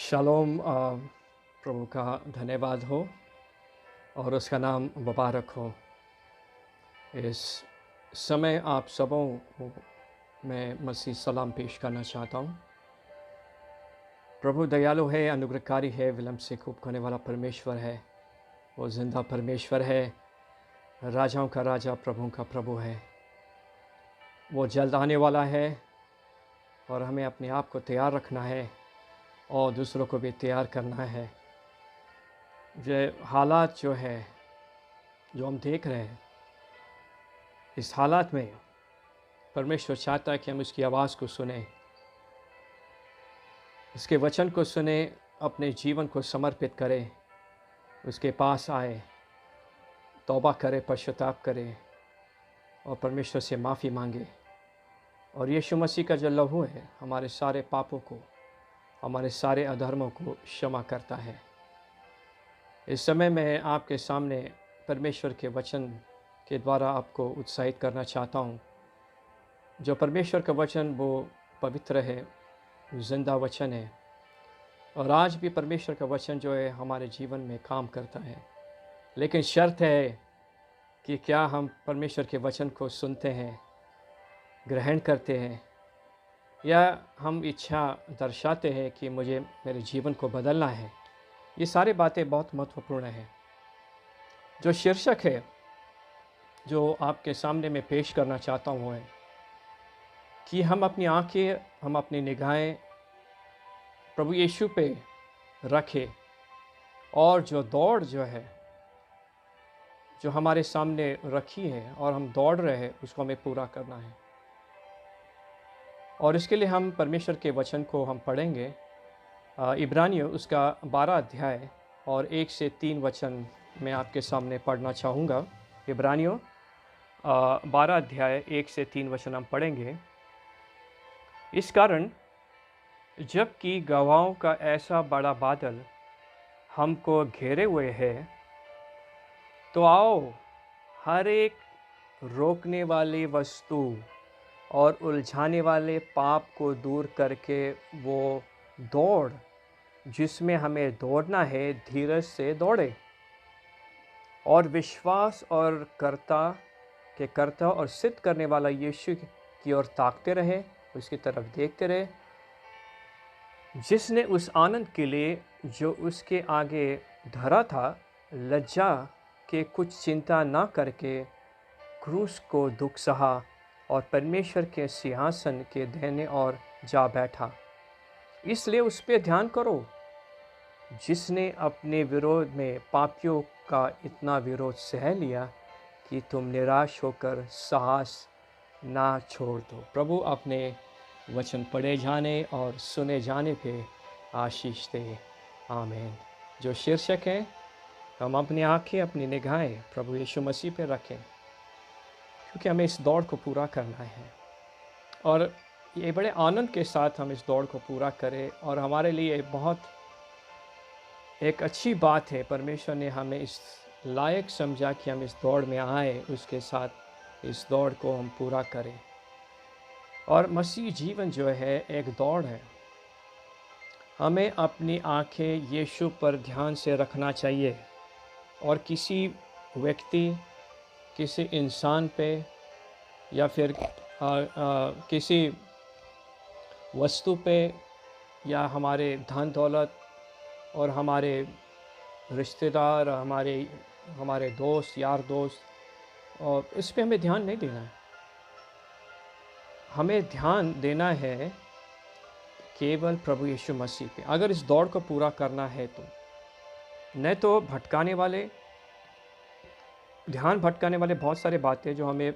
Shalom. प्रभु का धन्यवाद हो और उसका नाम मुबारक हो। इस समय आप सबों को मैं मसीह सलाम पेश करना चाहता हूँ। प्रभु दयालु है, अनुग्रहकारी है, विलम्ब से खूब करने वाला परमेश्वर है। वो जिंदा परमेश्वर है, राजाओं का राजा, प्रभुओं का प्रभु है। वो जल्द आने वाला है और हमें अपने आप को तैयार रखना है और दूसरों को भी तैयार करना है। ये हालात जो है, जो हम देख रहे हैं, इस हालात में परमेश्वर चाहता है कि हम उसकी आवाज़ को सुने, उसके वचन को सुने, अपने जीवन को समर्पित करें, उसके पास आए, तौबा करें, पश्चाताप करें और परमेश्वर से माफ़ी मांगे। और यीशु मसीह का जो लहू है हमारे सारे पापों को, हमारे सारे अधर्मों को क्षमा करता है। इस समय मैं आपके सामने परमेश्वर के वचन के द्वारा आपको उत्साहित करना चाहता हूँ। जो परमेश्वर का वचन वो पवित्र है, जिंदा वचन है और आज भी परमेश्वर का वचन जो है हमारे जीवन में काम करता है। लेकिन शर्त है कि क्या हम परमेश्वर के वचन को सुनते हैं, ग्रहण करते हैं, या हम इच्छा दर्शाते हैं कि मुझे मेरे जीवन को बदलना है। ये सारी बातें बहुत महत्वपूर्ण हैं। जो शीर्षक है जो आपके सामने मैं पेश करना चाहता हूँ वो है कि हम अपनी आंखें, हम अपनी निगाहें प्रभु यीशु पे रखें और जो दौड़ जो है, जो हमारे सामने रखी है और हम दौड़ रहे हैं, उसको हमें पूरा करना है। और इसके लिए हम परमेश्वर के वचन को हम पढ़ेंगे। इब्रानियों उसका 12 अध्याय और 1 से 3 वचन मैं आपके सामने पढ़ना चाहूँगा। इब्रानियों 12 अध्याय 1 से 3 वचन हम पढ़ेंगे। इस कारण जबकि गवाहों का ऐसा बड़ा बादल हमको घेरे हुए है, तो आओ हर एक रोकने वाली वस्तु और उलझाने वाले पाप को दूर करके वो दौड़ जिसमें हमें दौड़ना है, धीरज से दौड़े और विश्वास और कर्ता और सिद्ध करने वाला यीशु की ओर ताकते रहे, उसकी तरफ देखते रहे, जिसने उस आनंद के लिए जो उसके आगे धरा था, लज्जा के कुछ चिंता न करके क्रूस को दुख सहा और परमेश्वर के सिंहासन के दाहिने ओर जा बैठा। इसलिए उस पर ध्यान करो जिसने अपने विरोध में पापियों का इतना विरोध सह लिया कि तुम निराश होकर साहस ना छोड़ दो। प्रभु अपने वचन पढ़े जाने और सुने जाने पे आशीष दे। आमीन। जो शीर्षक है, हम अपनी आंखें, अपनी निगाहें प्रभु यीशु मसीह पे रखें, क्योंकि हमें इस दौड़ को पूरा करना है और ये बड़े आनंद के साथ हम इस दौड़ को पूरा करें। और हमारे लिए बहुत एक अच्छी बात है, परमेश्वर ने हमें इस लायक समझा कि हम इस दौड़ में आए, उसके साथ इस दौड़ को हम पूरा करें। और मसीह जीवन जो है एक दौड़ है। हमें अपनी आंखें यीशु पर ध्यान से रखना चाहिए और किसी व्यक्ति, किसी इंसान पे या फिर किसी वस्तु पे या हमारे धन दौलत और हमारे रिश्तेदार, हमारे दोस्त, यार दोस्त, और इस पे हमें ध्यान नहीं देना है। हमें ध्यान देना है केवल प्रभु यीशु मसीह पे। अगर इस दौड़ को पूरा करना है तो न तो ध्यान भटकाने वाले बहुत सारे बातें जो हमें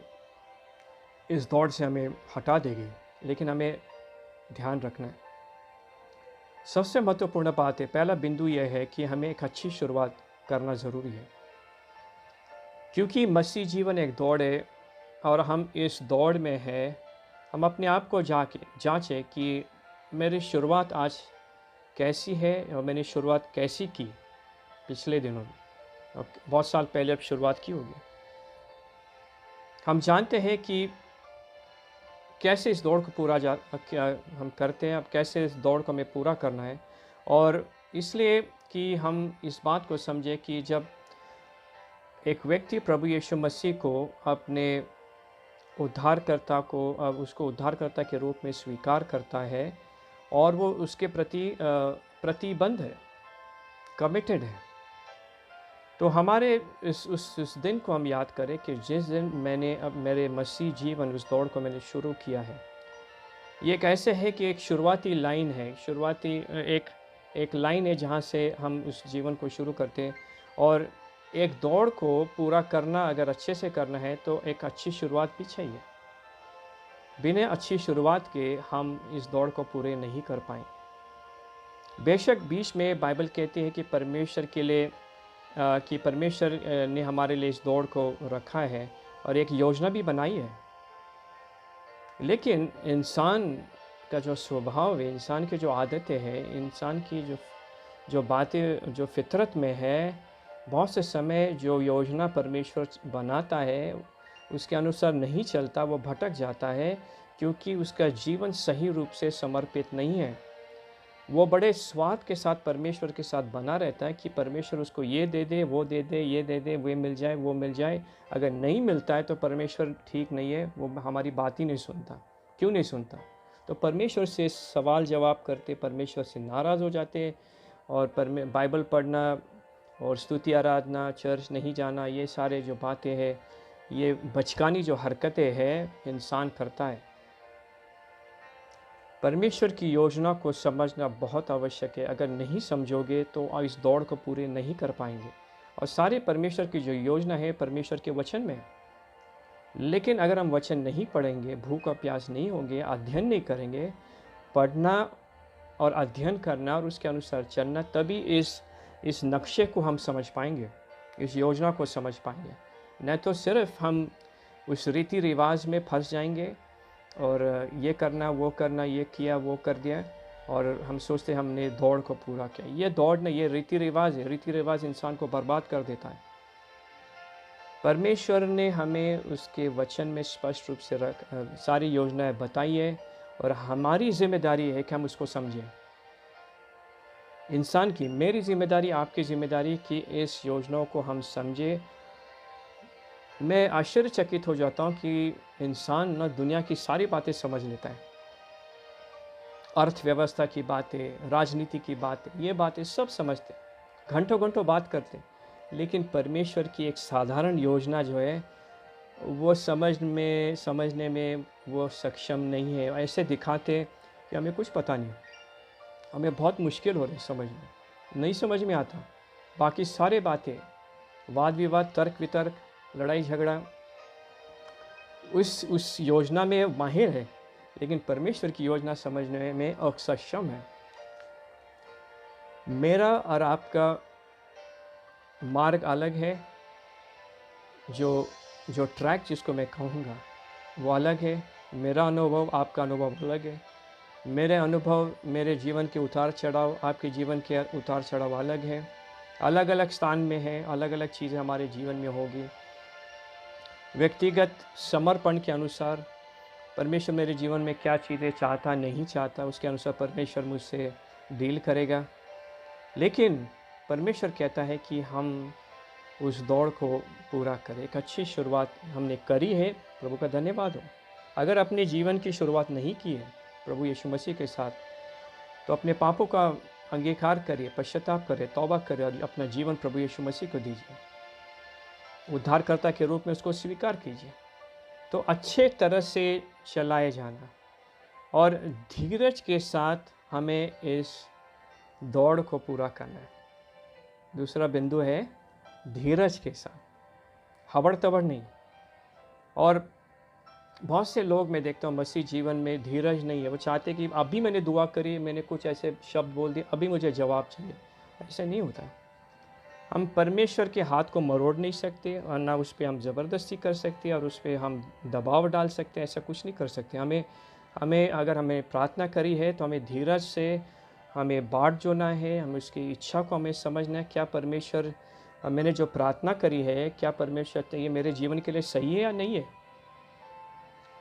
इस दौड़ से हमें हटा देगी, लेकिन हमें ध्यान रखना है। सबसे महत्वपूर्ण बात है, पहला बिंदु यह है कि हमें एक अच्छी शुरुआत करना ज़रूरी है, क्योंकि मसीह जीवन एक दौड़ है और हम इस दौड़ में हैं। हम अपने आप को जांचें कि मेरी शुरुआत आज कैसी है और मैंने शुरुआत कैसी की पिछले दिनों में, और बहुत साल पहले अब शुरुआत की होगी। हम जानते हैं कि कैसे इस दौड़ को हम करते हैं, अब कैसे इस दौड़ को हमें पूरा करना है। और इसलिए कि हम इस बात को समझें कि जब एक व्यक्ति प्रभु यीशु मसीह को अपने उद्धारकर्ता को उसको उद्धारकर्ता के रूप में स्वीकार करता है और वो उसके प्रति प्रतिबद्ध है, कमिटेड है, तो हमारे इस दिन को हम याद करें कि जिस दिन मैंने अब मेरे मसीह जीवन उस दौड़ को मैंने शुरू किया है। ये एक ऐसे है कि एक शुरुआती लाइन है, शुरुआती एक लाइन है जहाँ से हम उस जीवन को शुरू करते हैं। और एक दौड़ को पूरा करना अगर अच्छे से करना है तो एक अच्छी शुरुआत भी चाहिए। बिना अच्छी शुरुआत के हम इस दौड़ को पूरे नहीं कर पाए। बेशक बीच में बाइबल कहती है कि परमेश्वर के लिए कि परमेश्वर ने हमारे लिए इस दौड़ को रखा है और एक योजना भी बनाई है। लेकिन इंसान का जो स्वभाव है, इंसान की जो आदतें हैं, इंसान की जो बातें जो फितरत में है, बहुत से समय जो योजना परमेश्वर बनाता है उसके अनुसार नहीं चलता, वो भटक जाता है क्योंकि उसका जीवन सही रूप से समर्पित नहीं है। वो बड़े स्वार्थ के साथ परमेश्वर के साथ बना रहता है कि परमेश्वर उसको ये दे दे, वो दे दे, ये दे दे, वो मिल जाए, वो मिल जाए। अगर नहीं मिलता है तो परमेश्वर ठीक नहीं है, वो हमारी बात ही नहीं सुनता। क्यों नहीं सुनता? तो परमेश्वर से सवाल जवाब करते, परमेश्वर से नाराज़ हो जाते और बाइबल पढ़ना और स्तुति आराधना, चर्च नहीं जाना, ये सारे जो बातें हैं, ये बचकानी जो हरकतें हैं इंसान करता है। परमेश्वर की योजना को समझना बहुत आवश्यक है। अगर नहीं समझोगे तो इस दौड़ को पूरे नहीं कर पाएंगे। और सारे परमेश्वर की जो योजना है परमेश्वर के वचन में है। लेकिन अगर हम वचन नहीं पढ़ेंगे, भूख और प्यास नहीं होंगे, अध्ययन नहीं करेंगे, पढ़ना और अध्ययन करना और उसके अनुसार चलना, तभी इस नक्शे को हम समझ पाएंगे, इस योजना को समझ पाएंगे। नहीं तो सिर्फ हम उस रीति रिवाज में फंस जाएंगे और ये करना, वो करना, ये किया, वो कर दिया और हम सोचते हमने दौड़ को पूरा किया। ये दौड़ नहीं, ये रीति रिवाज है। रीति रिवाज इंसान को बर्बाद कर देता है। परमेश्वर ने हमें उसके वचन में स्पष्ट रूप से सारी योजनाएं बताई है और हमारी जिम्मेदारी है कि हम उसको समझें। इंसान की, मेरी जिम्मेदारी, आपकी जिम्मेदारी कि इस योजनाओं को हम समझें। मैं आश्चर्यचकित हो जाता हूँ कि इंसान ना दुनिया की सारी बातें समझ लेता है। अर्थव्यवस्था की बातें, राजनीति की बातें, ये बातें सब समझते, घंटों घंटों बात करते, लेकिन परमेश्वर की एक साधारण योजना जो है वो समझने में वो सक्षम नहीं है। ऐसे दिखाते कि हमें कुछ पता नहीं, हमें बहुत मुश्किल हो रही समझना, नहीं समझ में आता। बाकी सारे बातें, वाद विवाद, तर्क वितर्क, लड़ाई झगड़ा, उस योजना में माहिर है, लेकिन परमेश्वर की योजना समझने में अक्षम है। मेरा और आपका मार्ग अलग है, जो ट्रैक जिसको मैं कहूँगा वो अलग है। मेरा अनुभव, आपका अनुभव अलग है। मेरे अनुभव, मेरे जीवन के उतार चढ़ाव, आपके जीवन के उतार चढ़ाव अलग है, अलग अलग स्थान में है, अलग अलग चीज़ें हमारे जीवन में होगी। व्यक्तिगत समर्पण के अनुसार परमेश्वर मेरे जीवन में क्या चीज़ें चाहता, नहीं चाहता, उसके अनुसार परमेश्वर मुझसे डील करेगा। लेकिन परमेश्वर कहता है कि हम उस दौड़ को पूरा करें। एक अच्छी शुरुआत हमने करी है, प्रभु का धन्यवाद हो। अगर अपने जीवन की शुरुआत नहीं की है प्रभु यीशु मसीह के साथ, तो अपने पापों का अंगीकार करिए, पश्चाताप करें, तौबा करें और अपना जीवन प्रभु यीशु मसीह को दीजिए। उद्धारकर्ता के रूप में उसको स्वीकार कीजिए। तो अच्छे तरह से चलाए जाना और धीरज के साथ हमें इस दौड़ को पूरा करना है। दूसरा बिंदु है धीरज के साथ, हबड़ तबड़ नहीं। और बहुत से लोग मैं देखता हूँ मसीह जीवन में धीरज नहीं है। वो चाहते कि अभी मैंने दुआ करी, मैंने कुछ ऐसे शब्द बोल दिए, अभी मुझे जवाब चाहिए। ऐसा नहीं होता है। हम परमेश्वर के हाथ को मरोड़ नहीं सकते और ना उस पर हम ज़बरदस्ती कर सकते और उस पर हम दबाव डाल सकते, ऐसा कुछ नहीं कर सकते। हमें अगर हमें प्रार्थना करी है तो हमें धीरज से हमें बाट जोना है, हमें उसकी इच्छा को हमें समझना है। क्या परमेश्वर, मैंने जो प्रार्थना करी है, क्या परमेश्वर ये मेरे जीवन के लिए सही है या नहीं है,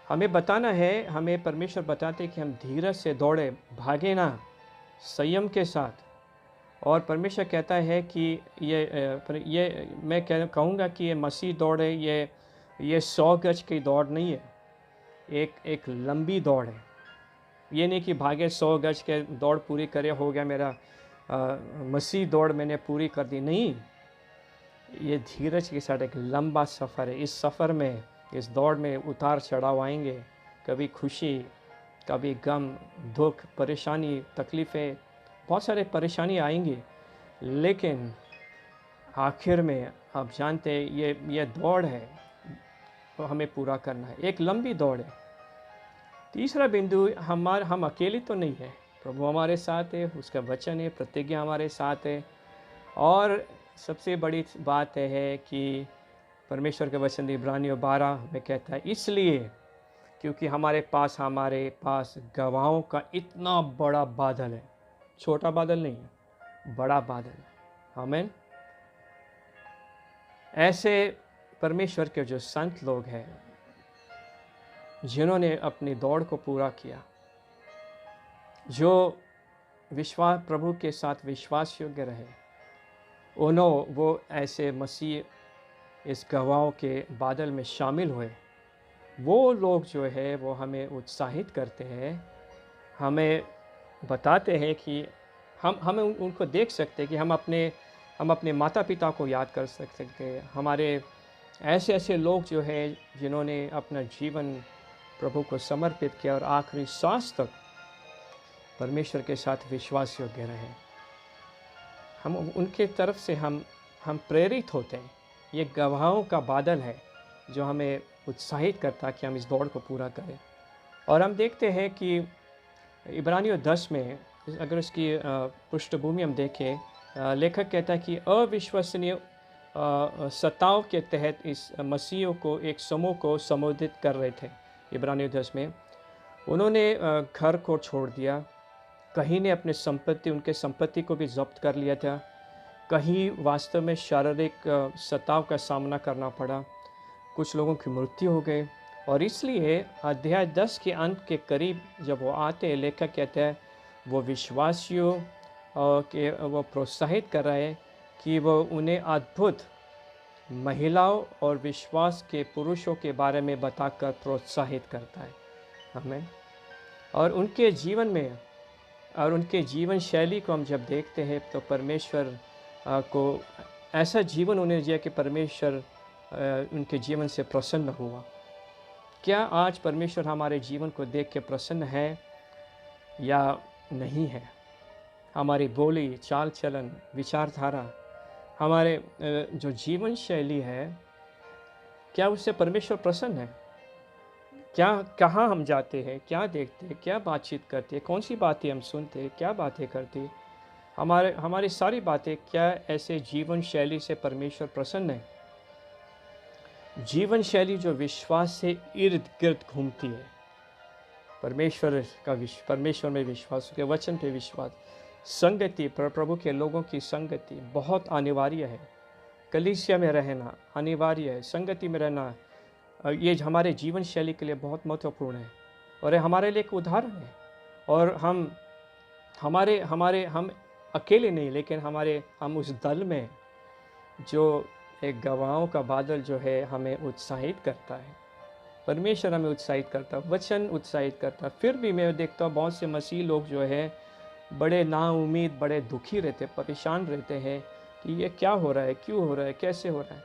हमें बताना है। हमें परमेश्वर बताते कि हम धीरज से दौड़े, भागे ना, संयम के साथ, और परमेश्वर कहता है कि ये मैं कहूँगा कि ये मसीह दौड़ है, ये 100 गज की दौड़ नहीं है, एक लंबी दौड़ है। ये नहीं कि भागे 100 गज के दौड़ पूरी करे हो गया मेरा, मसीह दौड़ मैंने पूरी कर दी, नहीं। ये धीरज के साथ एक लंबा सफ़र है। इस सफ़र में, इस दौड़ में उतार चढ़ाव आएंगे, कभी खुशी, कभी गम, दुख, परेशानी, तकलीफ़ें, बहुत सारे परेशानी आएंगी, लेकिन आखिर में आप जानते हैं ये दौड़ है, तो हमें पूरा करना है, एक लंबी दौड़ है। तीसरा बिंदु, हम अकेले तो नहीं है, प्रभु हमारे साथ है, उसका वचन है, प्रतिज्ञा हमारे साथ है। और सबसे बड़ी बात है कि परमेश्वर के वचन इब्रानियों 12 में कहता है, इसलिए क्योंकि हमारे पास गवाहों का इतना बड़ा बादल है, छोटा बादल नहीं है, बड़ा बादल है। आमीन। ऐसे परमेश्वर के जो संत लोग हैं, जिन्होंने अपनी दौड़ को पूरा किया, जो प्रभु के साथ विश्वास योग्य रहे, वो ऐसे मसीह इस गवाहों के बादल में शामिल हुए। वो लोग जो है वो हमें उत्साहित करते हैं, हमें बताते हैं कि हम उनको देख सकते हैं कि हम अपने माता पिता को याद कर सकते हैं। हमारे ऐसे लोग जो है जिन्होंने अपना जीवन प्रभु को समर्पित किया और आखिरी सांस तक परमेश्वर के साथ विश्वास योग्य रहे, हम उनके तरफ से हम प्रेरित होते हैं। ये गवाहों का बादल है जो हमें उत्साहित करता है कि हम इस दौड़ को पूरा करें। और हम देखते हैं कि इब्रानियों 10 में अगर उसकी पृष्ठभूमि हम देखें, लेखक कहता है कि अविश्वसनीय सताव के तहत इस मसीहों को एक समूह को संबोधित कर रहे थे। इब्रानियों 10 में उन्होंने घर को छोड़ दिया, कहीं ने उनके संपत्ति को भी जब्त कर लिया था, कहीं वास्तव में शारीरिक सताव का सामना करना पड़ा, कुछ लोगों की मृत्यु हो गई। और इसलिए अध्याय 10 के अंत के करीब जब वो आते हैं, लेखक कहते हैं वो विश्वासियों के वो प्रोत्साहित कर रहा है कि वो उन्हें अद्भुत महिलाओं और विश्वास के पुरुषों के बारे में बताकर प्रोत्साहित करता है हमें। और उनके जीवन में और उनके जीवन शैली को हम जब देखते हैं तो परमेश्वर को ऐसा जीवन उन्हें दिया कि परमेश्वर उनके जीवन से प्रसन्न हुआ। क्या आज परमेश्वर हमारे जीवन को देख के प्रसन्न है या नहीं है? हमारी बोली, चाल चलन, विचारधारा, हमारे जो जीवन शैली है, क्या उससे परमेश्वर प्रसन्न है? क्या कहाँ हम जाते हैं, क्या देखते हैं, क्या बातचीत करते हैं, कौन सी बातें हम सुनते हैं, क्या बातें करते हैं, हमारी सारी बातें, क्या ऐसे जीवन शैली से परमेश्वर प्रसन्न है? जीवन शैली जो विश्वास से इर्द गिर्द घूमती है, परमेश्वर में विश्वास, के वचन पे विश्वास, संगति, प्रभु के लोगों की संगति बहुत अनिवार्य है। कलीसिया में रहना अनिवार्य है, संगति में रहना ये हमारे जीवन शैली के लिए बहुत महत्वपूर्ण है और ये हमारे लिए एक उदाहरण है। और हम अकेले नहीं, लेकिन हम उस दल में जो एक गवाहों का बादल जो है हमें उत्साहित करता है। परमेश्वर हमें उत्साहित करता है, वचन उत्साहित करता है। फिर भी मैं देखता हूँ बहुत से मसीह लोग जो है बड़े नाउम्मीद, बड़े दुखी रहते, परेशान रहते हैं कि ये क्या हो रहा है, क्यों हो रहा है, कैसे हो रहा है।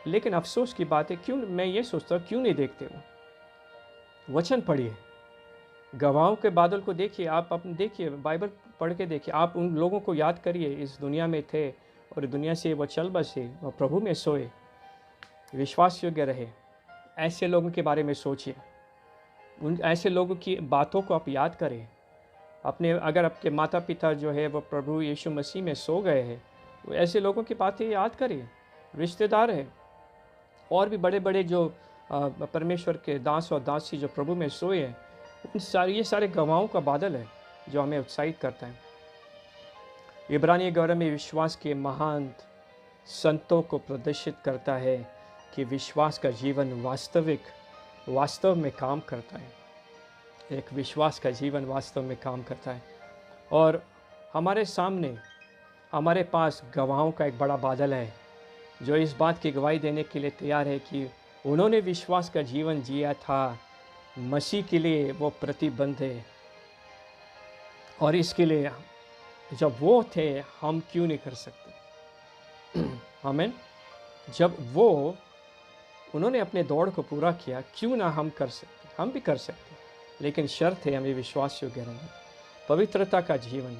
लेकिन अफसोस की बात है, मैं ये सोचता हूँ क्यों नहीं देखते वो? वचन पढ़िए, गवाहों के बादल को देखिए, आप अपने देखिए, बाइबल पढ़ के देखिए, आप उन लोगों को याद करिए इस दुनिया में थे और दुनिया से वो चल बसे और प्रभु में सोए, विश्वास योग्य रहे। ऐसे लोगों के बारे में सोचिए, उन ऐसे लोगों की बातों को आप याद करें। अगर आपके माता पिता जो है वो प्रभु यीशु मसीह में सो गए हैं, वो ऐसे लोगों की बातें याद करिए। रिश्तेदार हैं और भी बड़े बड़े जो परमेश्वर के दास और दासी जो प्रभु में सोए हैं, ये सारे गवाहों का बादल है जो हमें उत्साहित करता है। इब्रानी 11 में विश्वास के महान संतों को प्रदर्शित करता है कि विश्वास का जीवन वास्तव में काम करता है। एक विश्वास का जीवन वास्तव में काम करता है। और हमारे सामने हमारे पास गवाहों का एक बड़ा बादल है जो इस बात की गवाही देने के लिए तैयार है कि उन्होंने विश्वास का जीवन जिया था। मसीह के लिए वो प्रतिबंध है, और इसके लिए जब वो थे हम क्यों नहीं कर सकते? आमीन। जब वो उन्होंने अपने दौड़ को पूरा किया, क्यों ना हम कर सकते? हम भी कर सकते, लेकिन शर्त है हमें विश्वास योग्य रहना, पवित्रता का जीवन,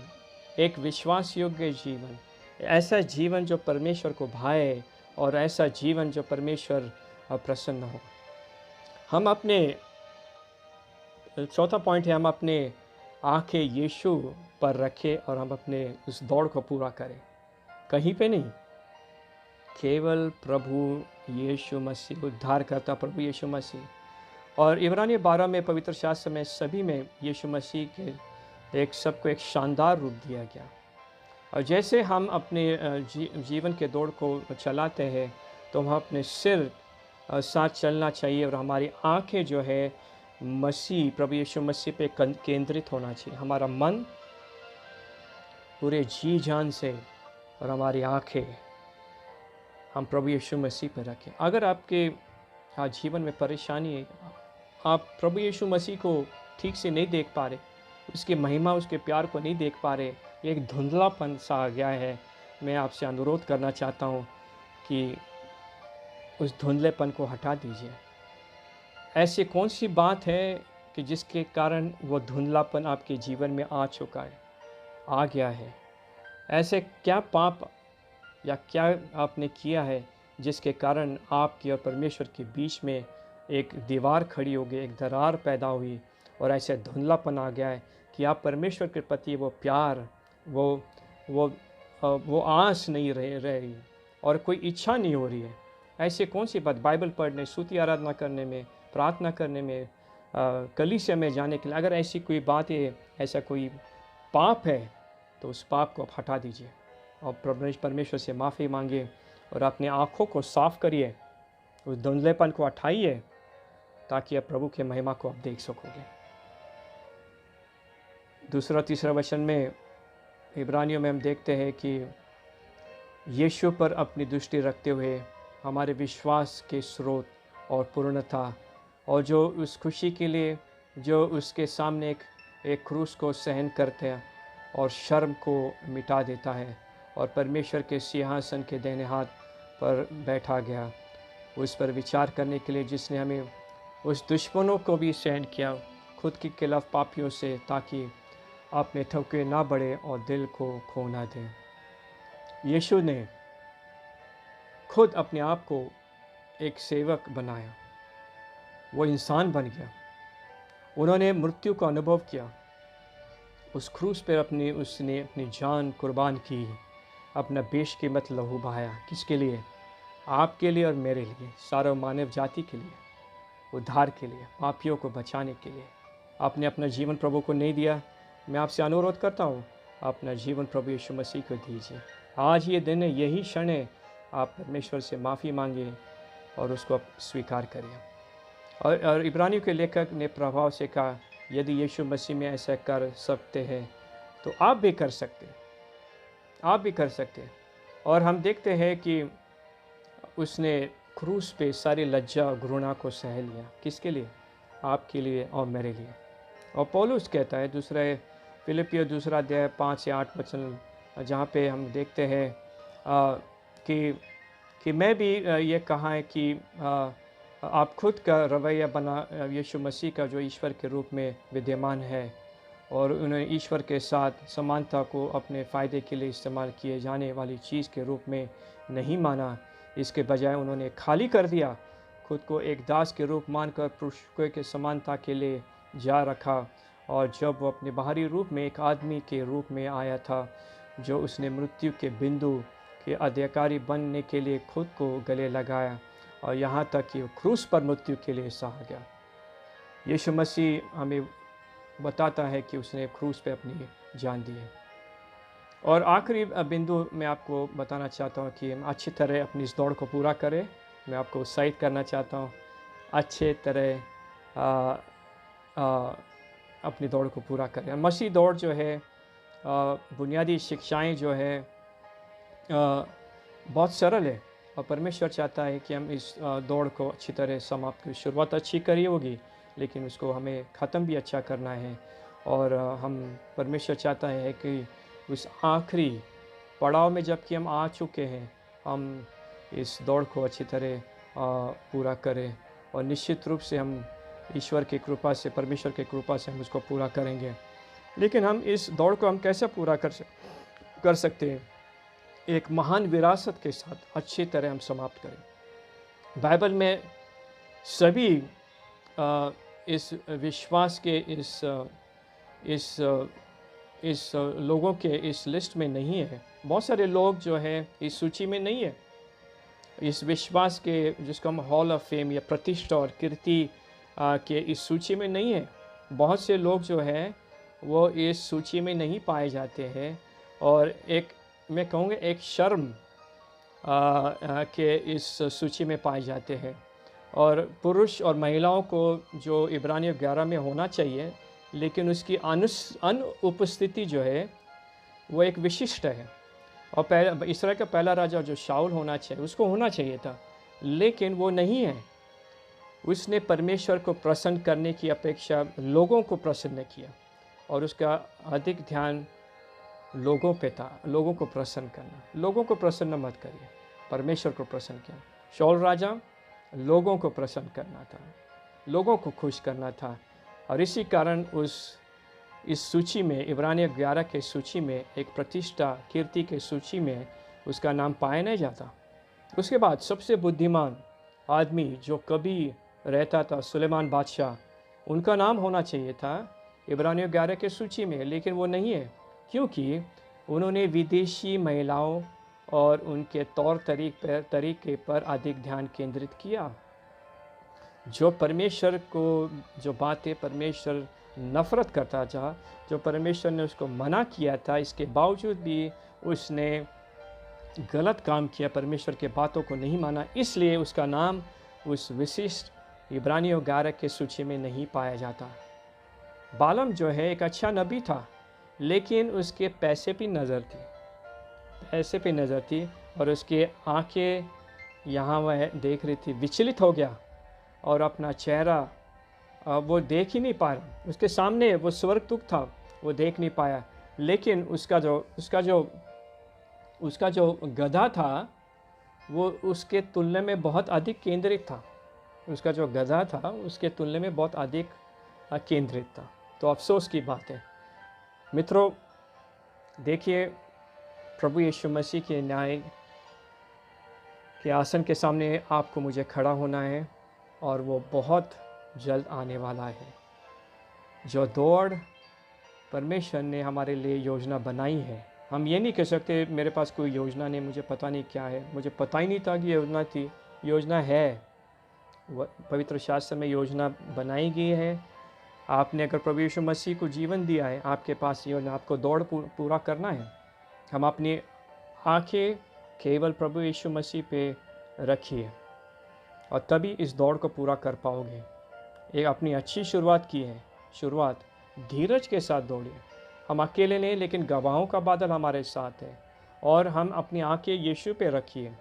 एक विश्वास योग्य जीवन, ऐसा जीवन जो परमेश्वर को भाए, और ऐसा जीवन जो परमेश्वर प्रसन्न हो। हम अपने चौथा पॉइंट है, हम अपने आंखें यीशु पर रखें और हम अपने उस दौड़ को पूरा करें, कहीं पे नहीं, केवल प्रभु यीशु मसीह, उद्धार करता प्रभु यीशु मसीह। और इब्रानी 12 में पवित्र शास्त्र में सभी में यीशु मसीह के सबको एक शानदार रूप दिया गया। और जैसे हम अपने जीवन के दौड़ को चलाते हैं, तो हम अपने सिर साथ चलना चाहिए, और हमारी आंखें जो है मसीह, प्रभु यीशु मसीह पे केंद्रित होना चाहिए। हमारा मन पूरे जी जान से, और हमारी आंखें हम प्रभु यीशु मसीह पर रखें। अगर आपके जीवन में परेशानी है, आप प्रभु यीशु मसीह को ठीक से नहीं देख पा रहे, उसकी महिमा, उसके प्यार को नहीं देख पा रहे, एक धुंधलापन सा आ गया है, मैं आपसे अनुरोध करना चाहता हूँ कि उस धुंधलेपन को हटा दीजिए। ऐसी कौन सी बात है कि जिसके कारण वो धुंधलापन आपके जीवन में आ चुका है, आ गया है? ऐसे क्या पाप या क्या आपने किया है जिसके कारण आपकी और परमेश्वर के बीच में एक दीवार खड़ी हो गई, एक दरार पैदा हुई, और ऐसे धुंधलापन आ गया है कि आप परमेश्वर के प्रति वो प्यार, वो आस नहीं रही, और कोई इच्छा नहीं हो रही है? ऐसे कौन सी बात? बाइबल पढ़ने, स्तुति आराधना करने में, प्रार्थना करने में, कलीसिया में जाने के लिए, अगर ऐसी कोई बात है, ऐसा कोई पाप है, तो उस पाप को आप हटा दीजिए और परमेश्वर से माफ़ी मांगिए, और अपनी आँखों को साफ करिए, उस धुंधलेपन को हटाइए, ताकि आप प्रभु के महिमा को आप देख सकोगे। दूसरा तीसरा वचन में इब्रानियों में हम देखते हैं कि यीशु पर अपनी दृष्टि रखते हुए हमारे विश्वास के स्रोत और पूर्णता, और जो उस खुशी के लिए जो उसके सामने एक क्रूस को सहन करते हैं और शर्म को मिटा देता है, और परमेश्वर के सिंहासन के दाहिने हाथ पर बैठा गया, उस पर विचार करने के लिए, जिसने हमें उस दुश्मनों को भी सहन किया, खुद के खिलाफ पापियों से, ताकि अपने ठोके ना बढ़े और दिल को खो ना दें। यीशु ने खुद अपने आप को एक सेवक बनाया, वो इंसान बन गया, उन्होंने मृत्यु का अनुभव किया, उस क्रूस पर उसने अपनी जान कुर्बान की, अपना बेशकीमत लहू बहाया। किसके लिए? आपके लिए और मेरे लिए, सारे मानव जाति के लिए, उद्धार के लिए, पापियों को बचाने के लिए। आपने अपना जीवन प्रभु को नहीं दिया, मैं आपसे अनुरोध करता हूँ, अपना जीवन प्रभु यीशु मसीह को दीजिए। आज ये दिन है, यही क्षण है, आप परमेश्वर से माफ़ी मांगिए और उसको आप स्वीकार करिए। और इब्रानियों के लेखक ने प्रभाव से कहा, यदि यीशु मसीह में ऐसा कर सकते हैं तो आप भी कर सकते, आप भी कर सकते। और हम देखते हैं कि उसने क्रूस पे सारी लज्जा घृणा को सह लिया। किसके लिए? आपके लिए और मेरे लिए। और पौलुस कहता है दूसरे फिलिपियों 2 अध्याय 5 से 8 वचन, जहाँ पे हम देखते हैं कि मैं भी ये कहा है कि आप खुद का रवैया बना यीशु मसीह का, जो ईश्वर के रूप में विद्यमान है, और उन्होंने ईश्वर के साथ समानता को अपने फ़ायदे के लिए इस्तेमाल किए जाने वाली चीज़ के रूप में नहीं माना। इसके बजाय उन्होंने खाली कर दिया, खुद को एक दास के रूप मानकर पुरुषों के समानता के लिए जा रखा। और जब वो अपने बाहरी रूप में एक आदमी के रूप में आया था, जो उसने मृत्यु के बिंदु के अधिकारी बनने के लिए खुद को गले लगाया, और यहाँ तक कि क्रूस पर मृत्यु के लिए सहा गया। यीशु मसीह हमें बताता है कि उसने क्रूस पे अपनी जान दी है। और आखिरी बिंदु मैं आपको बताना चाहता हूँ कि हम अच्छी तरह अपनी इस दौड़ को पूरा करें। मैं आपको उत्साहित करना चाहता हूँ, अच्छे तरह अपनी दौड़ को पूरा करें। मसीह दौड़ जो है, बुनियादी शिक्षाएं जो है, बहुत सरल है और परमेश्वर चाहता है कि हम इस दौड़ को अच्छी तरह समाप्त करें। शुरुआत अच्छी करी होगी, लेकिन उसको हमें ख़त्म भी अच्छा करना है। और हम परमेश्वर चाहता है कि उस आखिरी पड़ाव में जबकि हम आ चुके हैं, हम इस दौड़ को अच्छी तरह पूरा करें और निश्चित रूप से हम ईश्वर की कृपा से, परमेश्वर की कृपा से हम उसको पूरा करेंगे। लेकिन हम इस दौड़ को हम कैसे पूरा कर सकते हैं? एक महान विरासत के साथ अच्छी तरह हम समाप्त करें। बाइबल में सभी इस विश्वास के इस लोगों के इस लिस्ट में नहीं है। बहुत सारे लोग जो है इस सूची में नहीं है, इस विश्वास के जिसको हम हॉल ऑफ फेम या प्रतिष्ठा और कीर्ति के इस सूची में नहीं है। बहुत से लोग जो है वो इस सूची में नहीं पाए जाते हैं और एक, मैं कहूँगा, एक शर्म के इस सूची में पाए जाते हैं। और पुरुष और महिलाओं को जो इब्रानियों 11 में होना चाहिए, लेकिन उसकी अनुपस्थिति जो है वो एक विशिष्ट है। और इसराइल का पहला राजा जो शाऊल होना चाहिए, उसको होना चाहिए था, लेकिन वो नहीं है। उसने परमेश्वर को प्रसन्न करने की अपेक्षा लोगों को प्रसन्न किया और उसका अधिक ध्यान लोगों पे था। लोगों को प्रसन्न करना, लोगों को प्रसन्न मत करिए, परमेश्वर को प्रसन्न किया। शाऊल राजा लोगों को प्रसन्न करना था, लोगों को खुश करना था, और इसी कारण इस सूची में, इब्रानियों 11 के सूची में, एक प्रतिष्ठा कीर्ति के सूची में उसका नाम पाया नहीं जाता। उसके बाद सबसे बुद्धिमान आदमी जो कभी रहता था, सुलेमान बादशाह, उनका नाम होना चाहिए था इब्रानियों 11 के सूची में, लेकिन वो नहीं है, क्योंकि उन्होंने विदेशी महिलाओं और उनके तौर तरीके पर अधिक ध्यान केंद्रित किया। जो परमेश्वर को, जो बातें परमेश्वर नफ़रत करता था, जो परमेश्वर ने उसको मना किया था, इसके बावजूद भी उसने गलत काम किया, परमेश्वर के बातों को नहीं माना, इसलिए उसका नाम उस विशिष्ट इब्रानियों 11 के सूची में नहीं पाया जाता। बालम जो है एक अच्छा नबी था, लेकिन उसके पैसे पे नज़र थी और उसके आंखें यहाँ वह देख रही थी, विचलित हो गया और अपना चेहरा वो देख ही नहीं पा रहा। उसके सामने वो स्वर्गदूत था, वो देख नहीं पाया, लेकिन उसका जो गधा था वो उसके तुलना में बहुत अधिक केंद्रित था। उसका जो गधा था उसके तुलना में बहुत अधिक केंद्रित था। तो अफसोस की बात है मित्रों, देखिए, प्रभु यीशु मसीह के न्याय के आसन के सामने आपको मुझे खड़ा होना है और वो बहुत जल्द आने वाला है। जो दौड़ परमेश्वर ने हमारे लिए योजना बनाई है, हम ये नहीं कह सकते मेरे पास कोई योजना नहीं, मुझे पता नहीं क्या है, मुझे पता ही नहीं था कि योजना थी। योजना है, पवित्र शास्त्र में योजना बनाई गई है। आपने अगर प्रभु यीशु मसीह को जीवन दिया है, आपके पास योजना, आपको दौड़ पूरा करना है। हम अपनी आंखें केवल प्रभु यीशु मसीह पे रखिए और तभी इस दौड़ को पूरा कर पाओगे। एक अपनी अच्छी शुरुआत की है, शुरुआत धीरज के साथ दौड़िए। हम अकेले नहीं, लेकिन गवाहों का बादल हमारे साथ है, और हम अपनी आंखें यीशु पे रखिए।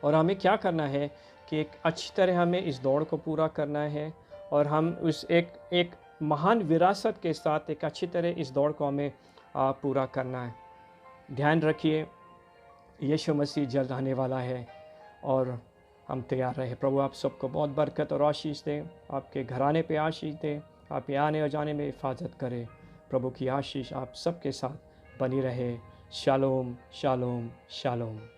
और हमें क्या करना है कि एक अच्छी तरह हमें इस दौड़ को पूरा करना है और हम उस एक महान विरासत के साथ एक अच्छी तरह इस दौड़ को हमें पूरा करना है। ध्यान रखिए, यीशु मसीह जल्द आने वाला है और हम तैयार रहे। प्रभु आप सबको बहुत बरकत और आशीष दें, आपके घराने पे आशीष दें, आप यहाँ आने और जाने में हिफाजत करें। प्रभु की आशीष आप सबके साथ बनी रहे। Shalom shalom shalom.